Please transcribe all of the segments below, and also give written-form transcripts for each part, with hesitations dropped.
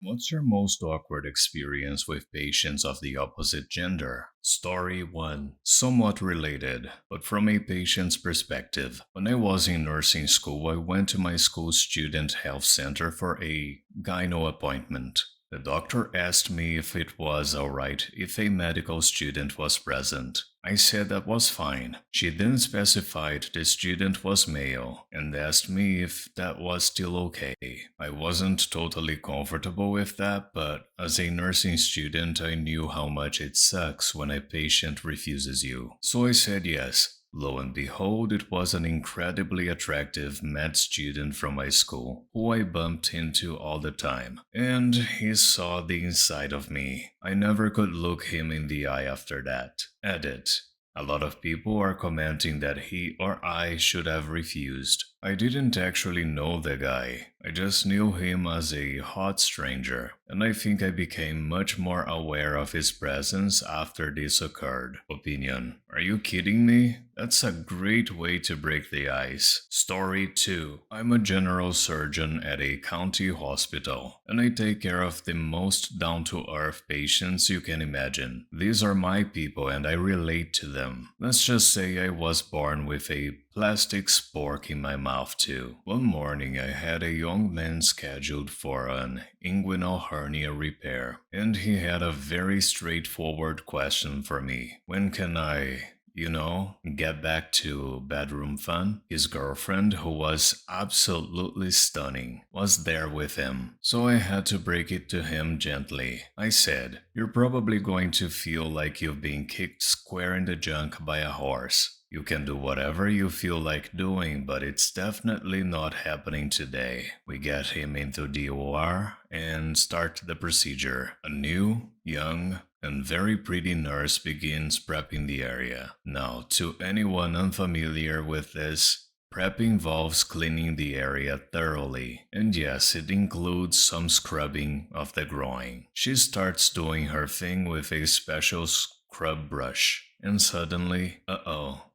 What's your most awkward experience with patients of the opposite gender? Story 1. Somewhat related, but from a patient's perspective. When I was in nursing school, I went to my school student health center for a gyno appointment. The doctor asked me if it was alright if a medical student was present. I said that was fine. She then specified the student was male and asked me if that was still okay. I wasn't totally comfortable with that, but as a nursing student, I knew how much it sucks when a patient refuses you. So I said yes. Lo and behold, it was an incredibly attractive med student from my school, who I bumped into all the time. And he saw the inside of me. I never could look him in the eye after that. Edit. A lot of people are commenting that he or I should have refused. I didn't actually know the guy. I just knew him as a hot stranger, and I think I became much more aware of his presence after this occurred. Opinion. Are you kidding me? That's a great way to break the ice. Story 2. I'm a general surgeon at a county hospital, and I take care of the most down-to-earth patients you can imagine. These are my people and I relate to them. Let's just say I was born with a plastic spork in my mouth too. One morning I had a young man scheduled for an inguinal hernia repair, and he had a very straightforward question for me. When can I get back to bedroom fun? His girlfriend, who was absolutely stunning, was there with him, so I had to break it to him gently. I said, "You're probably going to feel like you've been kicked square in the junk by a horse. You can do whatever you feel like doing, but it's definitely not happening today." We get him into the OR and start the procedure. A new, young, and very pretty nurse begins prepping the area. Now, to anyone unfamiliar with this, prep involves cleaning the area thoroughly, and yes, it includes some scrubbing of the groin. She starts doing her thing with a special scrub brush. And suddenly,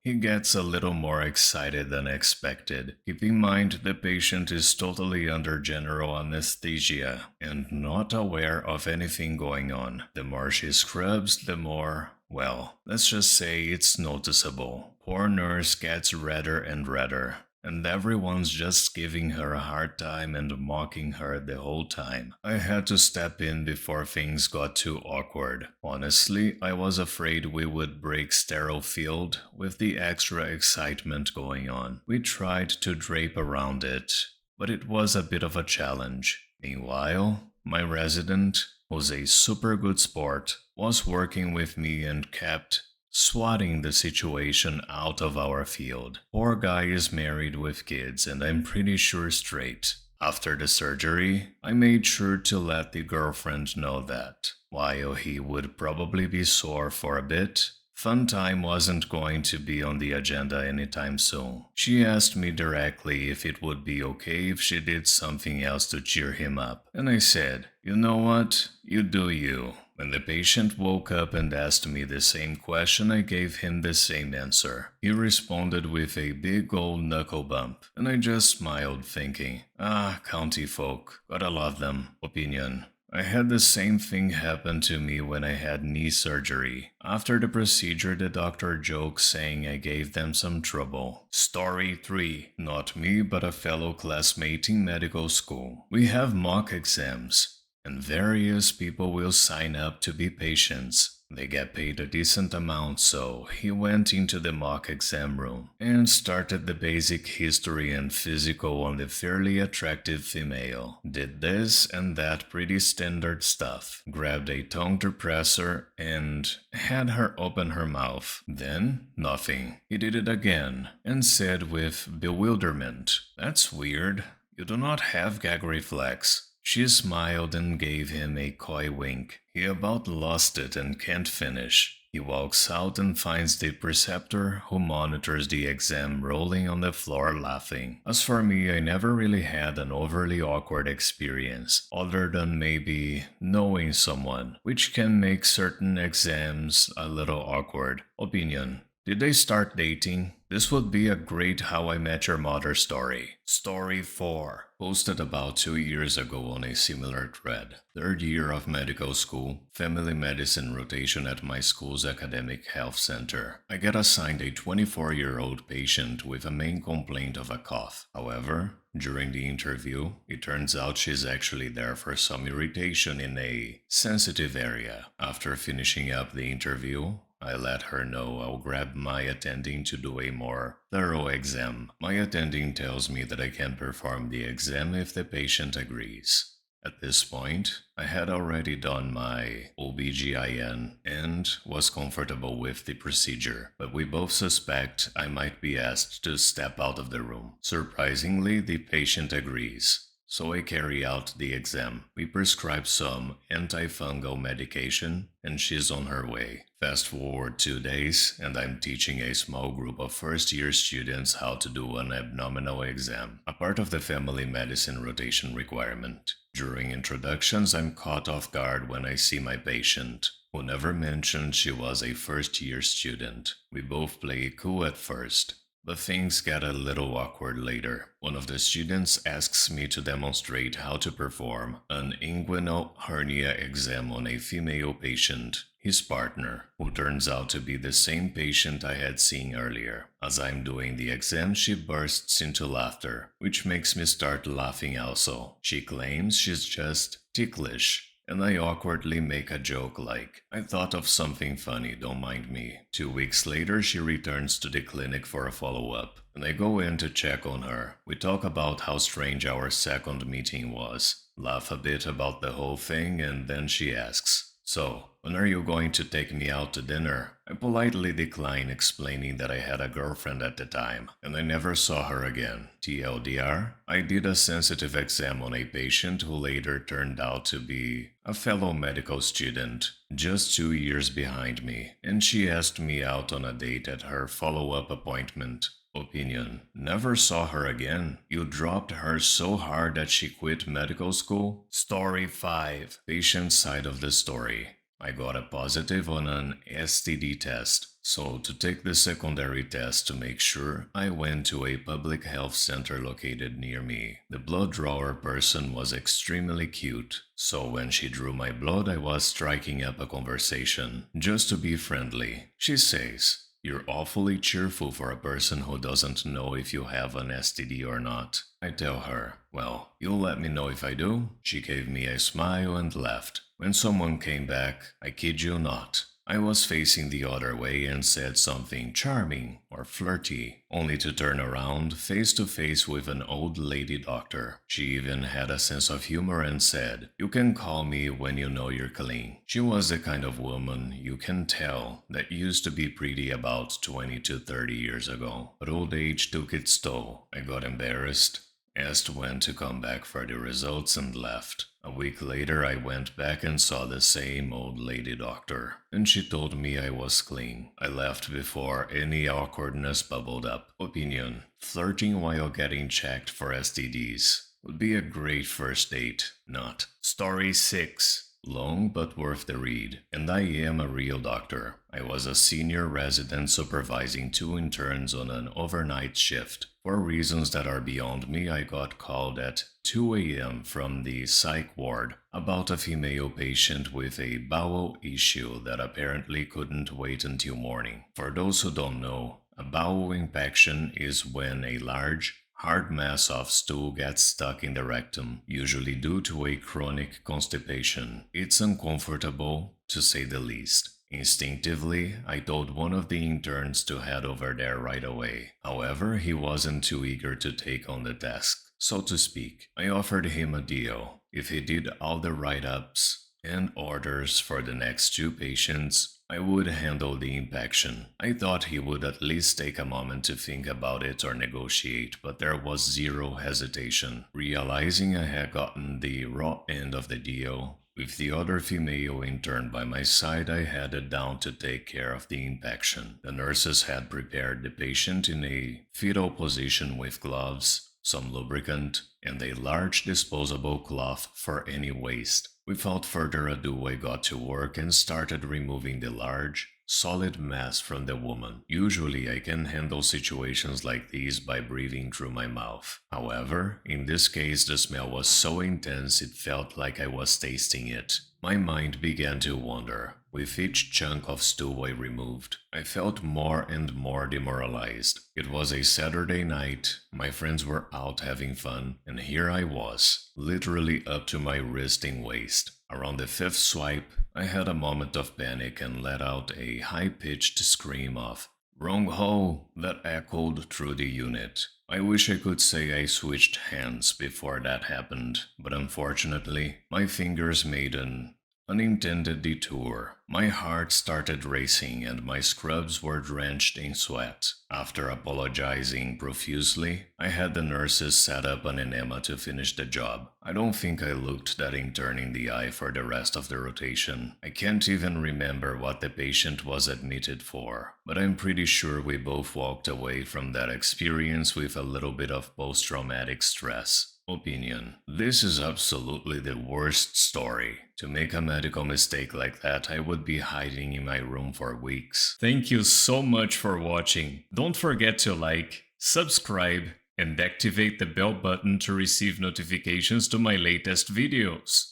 he gets a little more excited than expected. Keep in mind the patient is totally under general anesthesia and not aware of anything going on. The more she scrubs, the more, well, let's just say it's noticeable. Poor nurse gets redder and redder, and everyone's just giving her a hard time and mocking her the whole time. I had to step in before things got too awkward. Honestly, I was afraid we would break sterile field with the extra excitement going on. We tried to drape around it, but it was a bit of a challenge. Meanwhile, my resident, who's a super good sport, was working with me and kept swatting the situation out of our field. Poor guy is married with kids and I'm pretty sure straight. After the surgery, I made sure to let the girlfriend know that, while he would probably be sore for a bit, fun time wasn't going to be on the agenda anytime soon. She asked me directly if it would be okay if she did something else to cheer him up, and I said, "You know what? You do you." When the patient woke up and asked me the same question, I gave him the same answer. He responded with a big old knuckle bump, and I just smiled, thinking, county folk, gotta love them. Opinion. I had the same thing happen to me when I had knee surgery. After the procedure, the doctor joked saying I gave them some trouble. Story 3. Not me, but a fellow classmate in medical school. We have mock exams, and various people will sign up to be patients. They get paid a decent amount, so he went into the mock exam room and started the basic history and physical on the fairly attractive female. Did this and that pretty standard stuff. Grabbed a tongue depressor and had her open her mouth. Then, nothing. He did it again and said with bewilderment, "That's weird. You do not have gag reflex." She smiled and gave him a coy wink. He about lost it and can't finish. He walks out and finds the preceptor who monitors the exam rolling on the floor laughing. As for me, I never really had an overly awkward experience, other than maybe knowing someone, which can make certain exams a little awkward. Opinion. Did they start dating? This would be a great How I Met Your Mother story. Story 4. Posted about 2 years ago on a similar thread. Third year of medical school, family medicine rotation at my school's academic health center. I get assigned a 24-year-old patient with a main complaint of a cough. However, during the interview, it turns out she's actually there for some irritation in a sensitive area. After finishing up the interview, I let her know I'll grab my attending to do a more thorough exam. My attending tells me that I can perform the exam if the patient agrees. At this point, I had already done my OBGYN and was comfortable with the procedure, but we both suspect I might be asked to step out of the room. Surprisingly, the patient agrees. So I carry out the exam. We prescribe some antifungal medication and she's on her way. Fast forward 2 days and I'm teaching a small group of first-year students how to do an abdominal exam, a part of the family medicine rotation requirement. During introductions, I'm caught off guard when I see my patient, who never mentioned she was a first-year student. We both play it cool at first, but things get a little awkward later. One of the students asks me to demonstrate how to perform an inguinal hernia exam on a female patient, his partner, who turns out to be the same patient I had seen earlier. As I'm doing the exam, she bursts into laughter, which makes me start laughing also. She claims she's just ticklish, and I awkwardly make a joke like, I thought of something funny, don't mind me. 2 weeks later, she returns to the clinic for a follow-up, and I go in to check on her. We talk about how strange our second meeting was, laugh a bit about the whole thing, and then she asks, so, when are you going to take me out to dinner? I politely decline, explaining that I had a girlfriend at the time, and I never saw her again. TLDR, I did a sensitive exam on a patient who later turned out to be a fellow medical student, just 2 years behind me, and she asked me out on a date at her follow-up appointment. Opinion. Never saw her again. You dropped her so hard that she quit medical school? Story 5. Patient side of the story. I got a positive on an STD test, so to take the secondary test to make sure, I went to a public health center located near me. The blood drawer person was extremely cute, so when she drew my blood, I was striking up a conversation, just to be friendly. She says, you're awfully cheerful for a person who doesn't know if you have an STD or not. I tell her, well, you'll let me know if I do? She gave me a smile and left. When someone came back, I kid you not, I was facing the other way and said something charming or flirty, only to turn around face to face with an old lady doctor. She even had a sense of humor and said, you can call me when you know you're clean. She was the kind of woman you can tell that used to be pretty about 20 to 30 years ago. But old age took its toll. I got embarrassed, asked when to come back for the results, and left. A week later, I went back and saw the same old lady doctor, and she told me I was clean. I left before any awkwardness bubbled up. Opinion. Flirting while getting checked for STDs would be a great first date. Not. Story 6. Long but worth the read. And I am a real doctor. I was a senior resident supervising 2 interns on an overnight shift. For reasons that are beyond me, I got called at 2 a.m. from the psych ward about a female patient with a bowel issue that apparently couldn't wait until morning. For those who don't know, a bowel impaction is when a large, hard mass of stool gets stuck in the rectum, usually due to a chronic constipation. It's uncomfortable, to say the least. Instinctively, I told one of the interns to head over there right away. However, he wasn't too eager to take on the task, so to speak. I offered him a deal. If he did all the write-ups and orders for the next 2 patients, I would handle the impaction. I thought he would at least take a moment to think about it or negotiate, but there was zero hesitation. Realizing I had gotten the raw end of the deal, with the other female intern by my side, I headed down to take care of the impaction. The nurses had prepared the patient in a fetal position with gloves, some lubricant, and a large disposable cloth for any waste. Without further ado, I got to work and started removing the large, solid mass from the woman. Usually I can handle situations like these by breathing through my mouth. However, in this case the smell was so intense it felt like I was tasting it. My mind began to wander. With each chunk of stool I removed, I felt more and more demoralized. It was a Saturday night, my friends were out having fun, and here I was, literally up to my wrist in waste. Around the fifth swipe, I had a moment of panic and let out a high-pitched scream of "Wrong hole!" that echoed through the unit. I wish I could say I switched hands before that happened, but unfortunately, my fingers made an unintended detour. My heart started racing and my scrubs were drenched in sweat. After apologizing profusely, I had the nurses set up an enema to finish the job. I don't think I looked that intern in the eye for the rest of the rotation. I can't even remember what the patient was admitted for, but I'm pretty sure we both walked away from that experience with a little bit of post-traumatic stress. Opinion. This is absolutely the worst story. To make a medical mistake like that, I would be hiding in my room for weeks. Thank you so much for watching. Don't forget to like, subscribe, and activate the bell button to receive notifications to my latest videos.